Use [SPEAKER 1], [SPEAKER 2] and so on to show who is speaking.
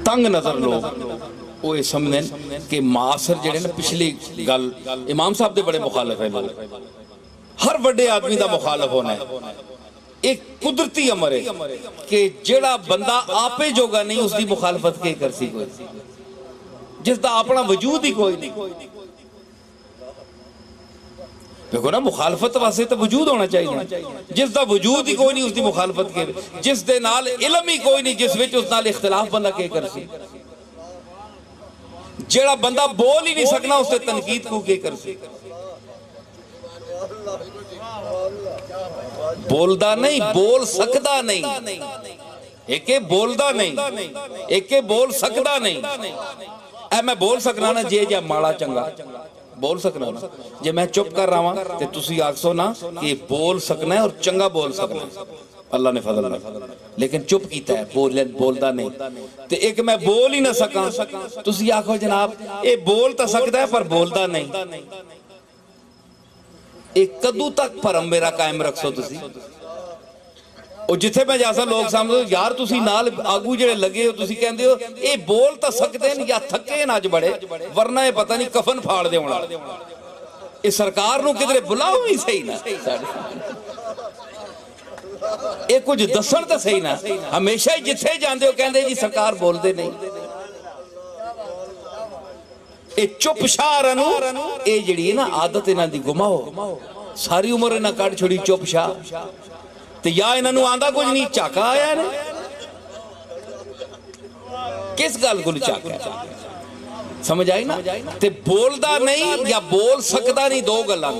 [SPEAKER 1] تنگ نظر لوگ وہ یہ سمجھیں کہ معاصر جڑے نا پچھلی گل امام صاحب دے بڑے مخالف ہیں لوگ، ہر بڑے آدمی دا مخالف ہونا ہے، ایک قدرتی امر ہے کہ جڑا بندہ آپے جوگا نہیں اس دی مخالفت کے کر سی کوئی، جس دا اپنا وجود ہی کوئی نہیں۔ دیکھو نا مخالفت واسطے تو وجود ہونا چاہیے، جس دا وجود ہی کوئی نہیں اس دی مخالفت کے، جس دے نال علم ہی کوئی نہیں جس وچ اس نال اختلاف بندہ کے کر سی، جڑا بندہ بول ہی نہیں سکنا اس سے تنقید کو کے کر سی، بولدا نہیں بول سکدا نہیں، ایک بولدا نہیں ایک بول سکدا نہیں۔ اے میں بول سکنا نا جے جا ماڑا چنگا بول سکنا نا، جے میں چپ کر رہا ہوں تے تسی آکسو نا کہ بول سکنا ہے اور چنگا بول سکنا ہے، اللہ نے فضل ہے، لیکن چپ کیتا ہے بولدا نہیں۔ تے ایک میں بول ہی نہ سکاں تسی آکھو جناب اے بول تا سکتا ہے پر بولدا نہیں، ایک کدو تک پرم میرا قائم رکھسو تسی، اور جتھے میں جیسا لوگ سامنے یار تسی نال آگو جڑے لگے ہو تسی کہندے ہو اے بول تا سکتے ہیں یا تھکے ہیں آج بڑے ورنہ یہ پتہ نہیں کفن پھاڑ دے ہونا، اس سرکار نو کدھرے بلاؤ ہی صحیح نا، اے کچھ دسن تا صحیح نا، ہمیشہ ہی جتھے جاندے ہو کہندے جی سرکار بول دے نہیں، اے چپ شارنو اے جڑی ہے نا عادت انہاں دی گما ہو، ساری عمر انہاں کٹ چھوڑی چپ شاہ، تو یا انہوں آندہ کچھ نہیں چاکا آیا نا، کس گل کو چاکا ہے سمجھ آئی نا، تے بولدا نہیں یا بول سکتا نہیں دو گلاں،